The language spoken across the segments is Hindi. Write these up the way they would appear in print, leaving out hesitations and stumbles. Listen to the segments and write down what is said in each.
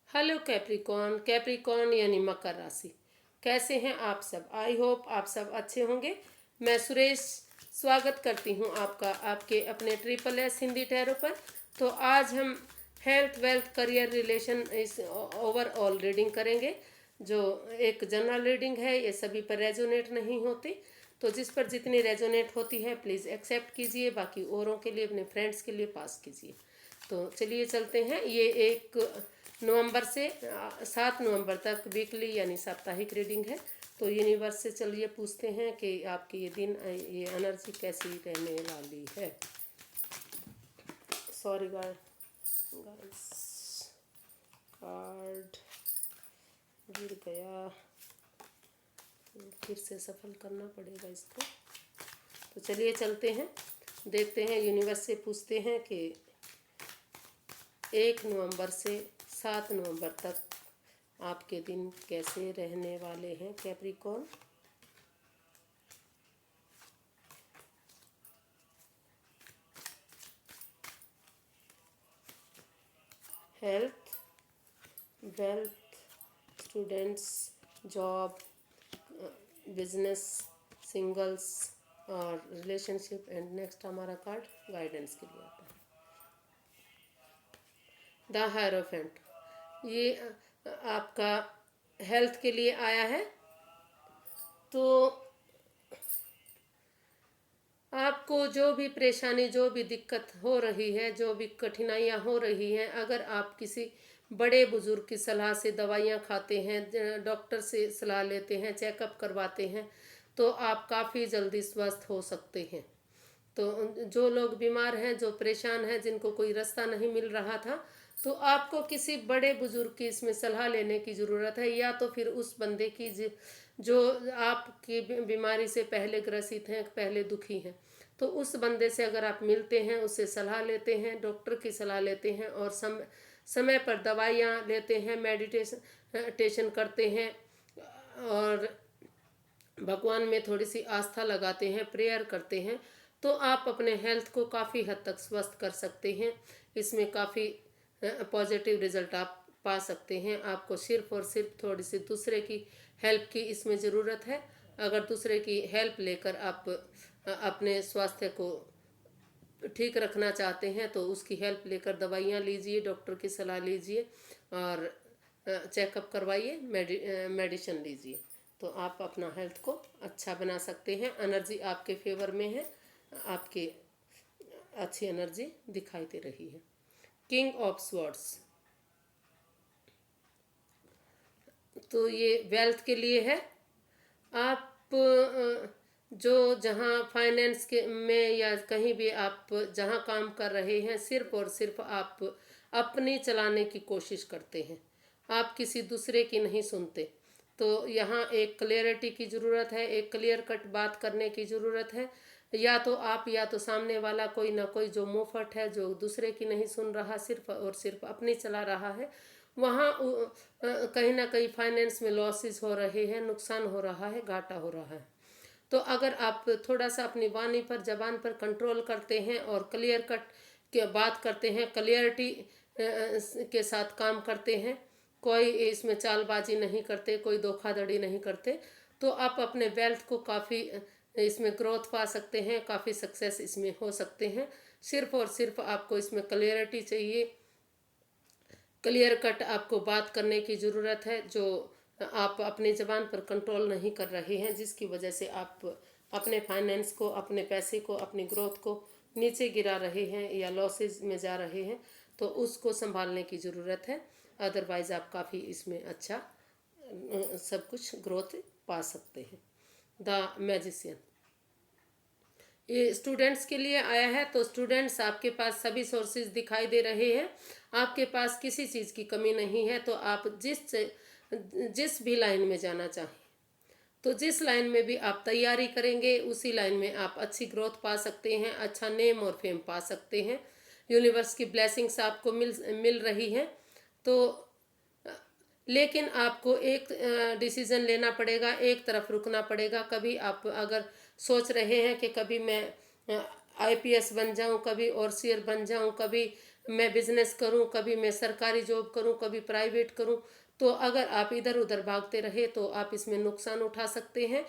Hello Capricorn. कैप्रिकॉर्न यानी मकर राशि। कैसे हैं आप सब? आई होप आप सब अच्छे होंगे। मैं सुरेश स्वागत करती हूं आपका आपके अपने ट्रिपल एस हिंदी टैरो पर। तो आज हम हेल्थ वेल्थ करियर रिलेशन इस ओवरऑल रीडिंग करेंगे। जो एक जनरल रीडिंग है, ये सभी पर रेजोनेट नहीं होती। तो जिस पर जितनी रेजोनेट होती है प्लीज़ एक्सेप्ट कीजिए, बाकी औरों के लिए, अपने फ्रेंड्स के लिए पास कीजिए। तो चलिए चलते हैं। ये 1 नवंबर से 7 नवंबर तक वीकली यानी साप्ताहिक रीडिंग है। तो यूनिवर्स से चलिए पूछते हैं कि आपकी ये दिन, ये एनर्जी कैसी रहने वाली है। सॉरी गाइस, कार्ड गिर गया, तो फिर से सफल करना पड़ेगा इसको। तो चलिए चलते हैं, देखते हैं, यूनिवर्स से पूछते हैं कि 1 नवंबर से 7 नवंबर तक आपके दिन कैसे रहने वाले हैं Capricorn. Health, wealth, students, job, business, singles और रिलेशनशिप। एंड नेक्स्ट हमारा कार्ड गाइडेंस के लिए आता है, द हायरोफेंट। ये आपका हेल्थ के लिए आया है। तो आपको जो भी परेशानी, जो भी दिक्कत हो रही है, जो भी कठिनाइयाँ हो रही हैं, अगर आप किसी बड़े बुजुर्ग की सलाह से दवाइयाँ खाते हैं, डॉक्टर से सलाह लेते हैं, चेकअप करवाते हैं, तो आप काफ़ी जल्दी स्वस्थ हो सकते हैं। तो जो लोग बीमार हैं, जो परेशान हैं, जिनको कोई रास्ता नहीं मिल रहा था, तो आपको किसी बड़े बुजुर्ग की इसमें सलाह लेने की ज़रूरत है, या तो फिर उस बंदे की जो आपकी बीमारी से पहले ग्रसित हैं, पहले दुखी हैं। तो उस बंदे से अगर आप मिलते हैं, उससे सलाह लेते हैं, डॉक्टर की सलाह लेते हैं और समय पर दवाइयाँ लेते हैं, मेडिटेशन करते हैं और भगवान में थोड़ी सी आस्था लगाते हैं, प्रेयर करते हैं, तो आप अपने हेल्थ को काफ़ी हद तक स्वस्थ कर सकते हैं। इसमें काफ़ी पॉजिटिव रिजल्ट आप पा सकते हैं। आपको सिर्फ और सिर्फ थोड़ी सी दूसरे की हेल्प की इसमें ज़रूरत है। अगर दूसरे की हेल्प लेकर आप अपने स्वास्थ्य को ठीक रखना चाहते हैं, तो उसकी हेल्प लेकर दवाइयाँ लीजिए, डॉक्टर की सलाह लीजिए और चेकअप करवाइए, मेडिसिन लीजिए। तो आप अपना हेल्थ को अच्छा बना सकते हैं। एनर्जी आपके फेवर में है, आपके अच्छी एनर्जी दिखाई दे रही है। किंग ऑफ स्वॉर्ड्स, तो ये वेल्थ के लिए है। आप जो जहाँ फाइनेंस के में या कहीं भी आप जहाँ काम कर रहे हैं, सिर्फ और सिर्फ आप अपनी चलाने की कोशिश करते हैं, आप किसी दूसरे की नहीं सुनते। तो यहाँ एक क्लियरिटी की ज़रूरत है, एक क्लियर कट बात करने की ज़रूरत है। या तो आप, या तो सामने वाला कोई ना कोई जो मुंहफट है, जो दूसरे की नहीं सुन रहा, सिर्फ और सिर्फ अपनी चला रहा है, वहाँ कहीं ना कहीं फाइनेंस में लॉसेस हो रहे हैं, नुकसान हो रहा है, घाटा हो रहा है। तो अगर आप थोड़ा सा अपनी वाणी पर, जबान पर कंट्रोल करते हैं और क्लियर कट के बात करते हैं, क्लियरिटी के साथ काम करते हैं, कोई इसमें चालबाजी नहीं करते, कोई धोखाधड़ी नहीं करते, तो आप अपने वेल्थ को काफ़ी इसमें ग्रोथ पा सकते हैं, काफ़ी सक्सेस इसमें हो सकते हैं। सिर्फ और सिर्फ आपको इसमें क्लियरिटी चाहिए, क्लियर कट आपको बात करने की ज़रूरत है। जो आप अपनी ज़बान पर कंट्रोल नहीं कर रहे हैं, जिसकी वजह से आप अपने फाइनेंस को, अपने पैसे को, अपनी ग्रोथ को नीचे गिरा रहे हैं या लॉसेस में जा रहे हैं, तो उसको संभालने की ज़रूरत है। अदरवाइज़ आप काफ़ी इसमें अच्छा सब कुछ ग्रोथ पा सकते हैं। द मैजिशियन, ये स्टूडेंट्स के लिए आया है। तो स्टूडेंट्स, आपके पास सभी सोर्सेज दिखाई दे रहे हैं, आपके पास किसी चीज़ की कमी नहीं है। तो आप जिस भी लाइन में जाना चाहें, तो जिस लाइन में भी आप तैयारी करेंगे, उसी लाइन में आप अच्छी ग्रोथ पा सकते हैं, अच्छा नेम और फेम पा सकते हैं। यूनिवर्स की ब्लेसिंग्स आपको मिल रही हैं। तो लेकिन आपको एक डिसीज़न लेना पड़ेगा, एक तरफ रुकना पड़ेगा। कभी आप अगर सोच रहे हैं कि कभी मैं आईपीएस बन जाऊं, कभी ओवरसीयर बन जाऊं, कभी मैं बिजनेस करूं, कभी मैं सरकारी जॉब करूं, कभी प्राइवेट करूं। तो अगर आप इधर उधर भागते रहे तो आप इसमें नुकसान उठा सकते हैं।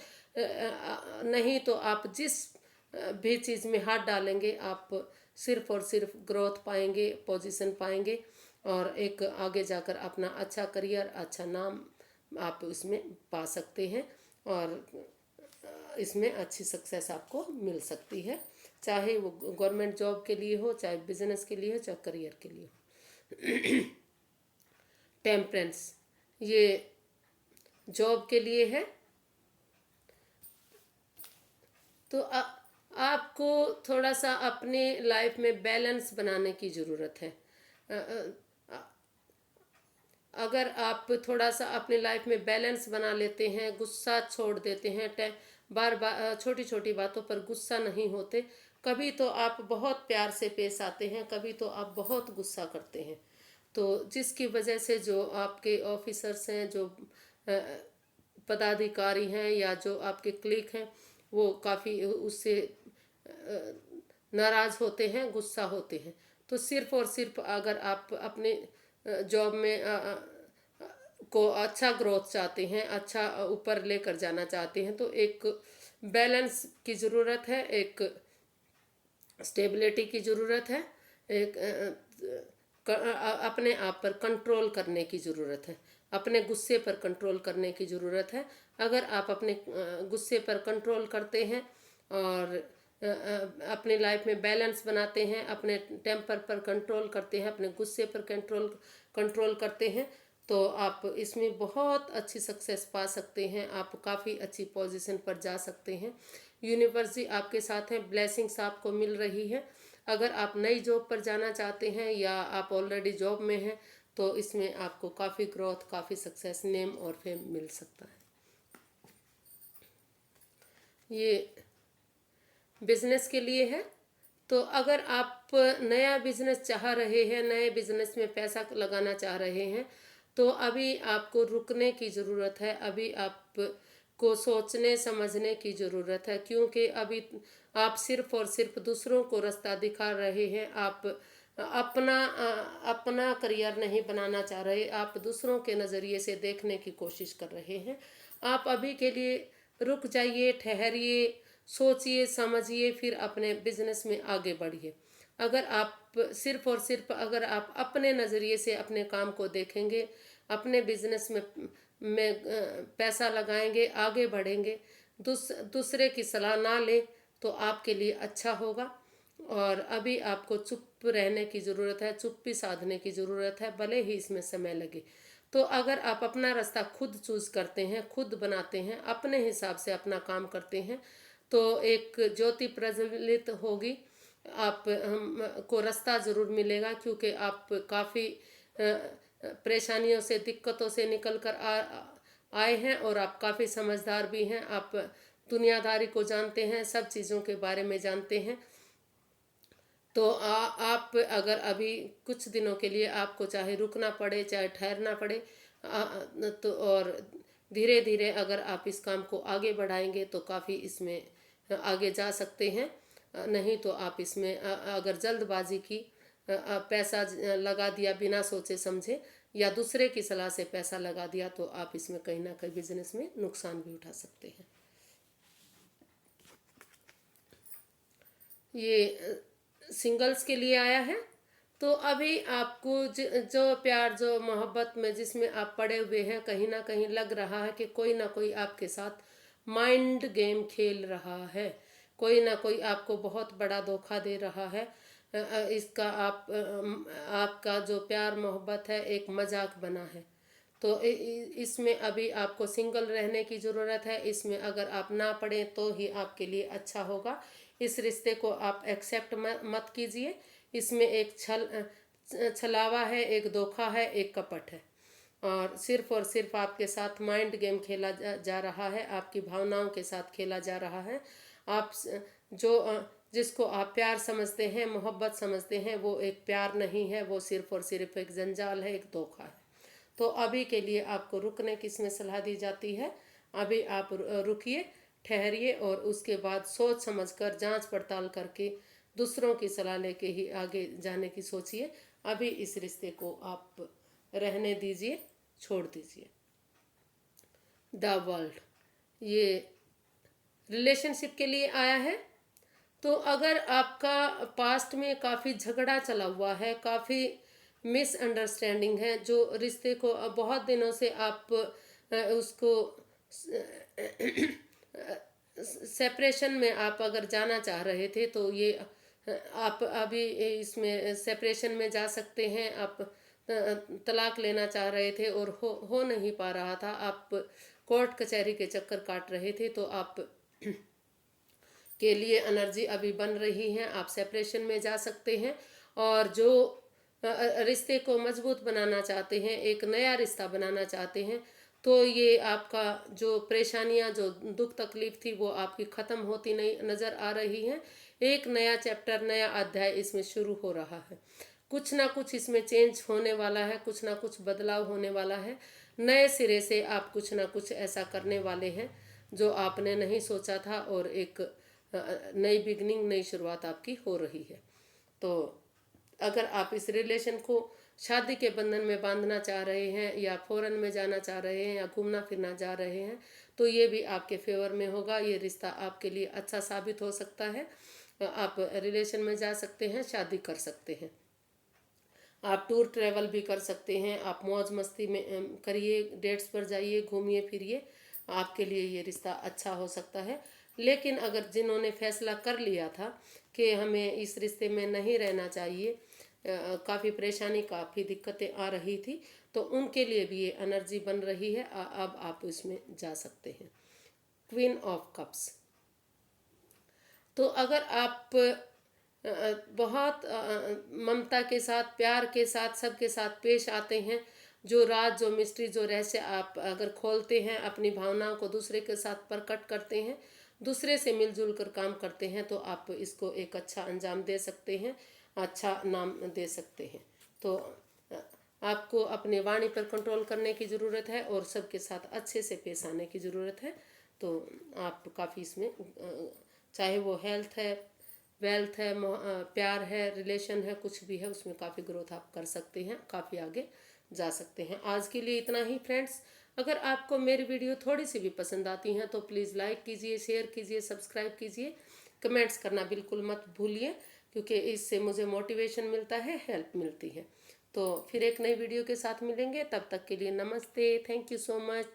नहीं तो आप जिस भी चीज़ में हाथ डालेंगे आप सिर्फ और सिर्फ ग्रोथ पाएंगे, पोजीशन पाएंगे, और एक आगे जाकर अपना अच्छा करियर, अच्छा नाम आप इसमें पा सकते हैं, और इसमें अच्छी सक्सेस आपको मिल सकती है, चाहे वो गवर्नमेंट जॉब के लिए हो, चाहे बिजनेस के लिए हो, चाहे करियर के लिए हो। टेम्परेंस, ये जॉब के लिए है। तो आपको थोड़ा सा अपने लाइफ में बैलेंस बनाने की ज़रूरत है। अगर आप थोड़ा सा अपने लाइफ में बैलेंस बना लेते हैं, गुस्सा छोड़ देते हैं, बार बार छोटी छोटी बातों पर गुस्सा नहीं होते, कभी तो आप बहुत प्यार से पेश आते हैं, कभी तो आप बहुत गुस्सा करते हैं, तो जिसकी वजह से जो आपके ऑफिसर्स हैं, जो पदाधिकारी हैं, या जो आपके क्लिक हैं, वो काफ़ी उससे नाराज़ होते हैं, गुस्सा होते हैं। तो सिर्फ और सिर्फ अगर आप अपने जॉब में को अच्छा ग्रोथ चाहते हैं, अच्छा ऊपर लेकर जाना चाहते हैं, तो एक बैलेंस की ज़रूरत है, एक स्टेबिलिटी की ज़रूरत है, एक अपने आप पर कंट्रोल करने की ज़रूरत है, अपने गुस्से पर कंट्रोल करने की ज़रूरत है। अगर आप अपने गुस्से पर कंट्रोल करते हैं और अपनी लाइफ में बैलेंस बनाते हैं, अपने टेम्पर पर कंट्रोल करते हैं, अपने गुस्से पर कंट्रोल करते हैं, तो आप इसमें बहुत अच्छी सक्सेस पा सकते हैं, आप काफ़ी अच्छी पोजीशन पर जा सकते हैं। यूनिवर्स जी आपके साथ हैं, ब्लेसिंग्स आपको मिल रही है। अगर आप नई जॉब पर जाना चाहते हैं या आप ऑलरेडी जॉब में हैं, तो इसमें आपको काफ़ी ग्रोथ, काफ़ी सक्सेस, नेम और फेम मिल सकता है। ये बिजनेस के लिए है। तो अगर आप नया बिजनेस चाह रहे हैं, नए बिजनेस में पैसा लगाना चाह रहे हैं, तो अभी आपको रुकने की ज़रूरत है, अभी आपको सोचने समझने की ज़रूरत है, क्योंकि अभी आप सिर्फ और सिर्फ दूसरों को रास्ता दिखा रहे हैं, आप अपना करियर नहीं बनाना चाह रहे, आप दूसरों के नज़रिए से देखने की कोशिश कर रहे हैं। आप अभी के लिए रुक जाइए, ठहरिए, सोचिए समझिए, फिर अपने बिजनेस में आगे बढ़िए। अगर आप सिर्फ और सिर्फ अगर आप अपने नज़रिए से अपने काम को देखेंगे, अपने बिजनेस में पैसा लगाएंगे, आगे बढ़ेंगे, दूसरे की सलाह ना ले, तो आपके लिए अच्छा होगा। और अभी आपको चुप रहने की ज़रूरत है, चुप्पी साधने की ज़रूरत है, भले ही इसमें समय लगे। तो अगर आप अपना रास्ता खुद चूज करते हैं, खुद बनाते हैं, अपने हिसाब से अपना काम करते हैं, तो एक ज्योति प्रज्वलित होगी, आप को रास्ता ज़रूर मिलेगा, क्योंकि आप काफ़ी परेशानियों से, दिक्कतों से निकल कर आए हैं, और आप काफ़ी समझदार भी हैं, आप दुनियादारी को जानते हैं, सब चीज़ों के बारे में जानते हैं। तो आप अगर अभी कुछ दिनों के लिए आपको चाहे रुकना पड़े, चाहे ठहरना पड़े, तो और धीरे धीरे अगर आप इस काम को आगे बढ़ाएंगे तो काफ़ी इसमें आगे जा सकते हैं। नहीं तो आप इसमें अगर जल्दबाजी की, पैसा लगा दिया बिना सोचे समझे, या दूसरे की सलाह से पैसा लगा दिया, तो आप इसमें कहीं ना कहीं बिजनेस में नुकसान भी उठा सकते हैं। ये सिंगल्स के लिए आया है। तो अभी आपको जो प्यार, जो मोहब्बत में जिसमें आप पड़े हुए हैं, कहीं ना कहीं लग रहा है कि कोई ना कोई आपके साथ माइंड गेम खेल रहा है, कोई ना कोई आपको बहुत बड़ा धोखा दे रहा है। इसका आपका जो प्यार मोहब्बत है एक मजाक बना है। तो इसमें अभी आपको सिंगल रहने की ज़रूरत है। इसमें अगर आप ना पढ़ें तो ही आपके लिए अच्छा होगा। इस रिश्ते को आप एक्सेप्ट मत कीजिए। इसमें एक छलावा है, एक धोखा है, एक कपट है, और सिर्फ आपके साथ माइंड गेम खेला जा रहा है, आपकी भावनाओं के साथ खेला जा रहा है। आप जो जिसको आप प्यार समझते हैं, मोहब्बत समझते हैं, वो एक प्यार नहीं है, वो सिर्फ और सिर्फ एक जंजाल है, एक धोखा है। तो अभी के लिए आपको रुकने की इसमें सलाह दी जाती है। अभी आप रुकिए, ठहरिए, और उसके बाद सोच समझकर, जांच पड़ताल करके, दूसरों की सलाह लेके ही आगे जाने की सोचिए। अभी इस रिश्ते को आप रहने दीजिए, छोड़ दीजिए। द वर्ल्ड, ये रिलेशनशिप के लिए आया है। तो अगर आपका पास्ट में काफ़ी झगड़ा चला हुआ है, काफ़ी मिसअंडरस्टैंडिंग है, जो रिश्ते को बहुत दिनों से आप उसको सेपरेशन में आप अगर जाना चाह रहे थे, तो ये आप अभी इसमें सेपरेशन में जा सकते हैं। आप तलाक लेना चाह रहे थे और हो नहीं पा रहा था, आप कोर्ट कचहरी के चक्कर काट रहे थे, तो आप के लिए एनर्जी अभी बन रही है, आप सेपरेशन में जा सकते हैं। और जो रिश्ते को मजबूत बनाना चाहते हैं, एक नया रिश्ता बनाना चाहते हैं, तो ये आपका जो परेशानियां, जो दुख तकलीफ थी, वो आपकी ख़त्म होती नहीं नज़र आ रही हैं। एक नया चैप्टर, नया अध्याय इसमें शुरू हो रहा है। कुछ ना कुछ इसमें चेंज होने वाला है, कुछ ना कुछ बदलाव होने वाला है। नए सिरे से आप कुछ ना कुछ ऐसा करने वाले हैं जो आपने नहीं सोचा था, और एक नई बिगनिंग, नई शुरुआत आपकी हो रही है। तो अगर आप इस रिलेशन को शादी के बंधन में बांधना चाह रहे हैं, या फॉरेन में जाना चाह रहे हैं, या घूमना फिरना जा रहे हैं, तो ये भी आपके फेवर में होगा। ये रिश्ता आपके लिए अच्छा साबित हो सकता है। आप रिलेशन में जा सकते हैं, शादी कर सकते हैं, आप टूर ट्रैवल भी कर सकते हैं, आप मौज मस्ती में करिए, डेट्स पर जाइए, घूमिए फिरिए, आपके लिए ये रिश्ता अच्छा हो सकता है। लेकिन अगर जिन्होंने फैसला कर लिया था कि हमें इस रिश्ते में नहीं रहना चाहिए, काफ़ी परेशानी, काफ़ी दिक्कतें आ रही थी, तो उनके लिए भी ये एनर्जी बन रही है। अब आप इसमें जा सकते हैं। क्वीन ऑफ कप्स, तो अगर आप बहुत ममता के साथ, प्यार के साथ, सबके साथ पेश आते हैं, जो राज, जो मिस्ट्री, जो रहस्य आप अगर खोलते हैं, अपनी भावनाओं को दूसरे के साथ प्रकट करते हैं, दूसरे से मिलजुल कर काम करते हैं, तो आप इसको एक अच्छा अंजाम दे सकते हैं, अच्छा नाम दे सकते हैं। तो आपको अपनी वाणी पर कंट्रोल करने की ज़रूरत है, और सबके साथ अच्छे से पेश आने की ज़रूरत है। तो आप काफ़ी इसमें चाहे वो हेल्थ है, वेल्थ है, प्यार है, रिलेशन है, कुछ भी है, उसमें काफ़ी ग्रोथ आप कर सकते हैं, काफ़ी आगे जा सकते हैं। आज के लिए इतना ही फ्रेंड्स। अगर आपको मेरी वीडियो थोड़ी सी भी पसंद आती हैं, तो प्लीज़ लाइक कीजिए, शेयर कीजिए, सब्सक्राइब कीजिए, कमेंट्स करना बिल्कुल मत भूलिए, क्योंकि इससे मुझे मोटिवेशन मिलता है, हेल्प मिलती है। तो फिर एक नई वीडियो के साथ मिलेंगे, तब तक के लिए नमस्ते, थैंक यू सो मच।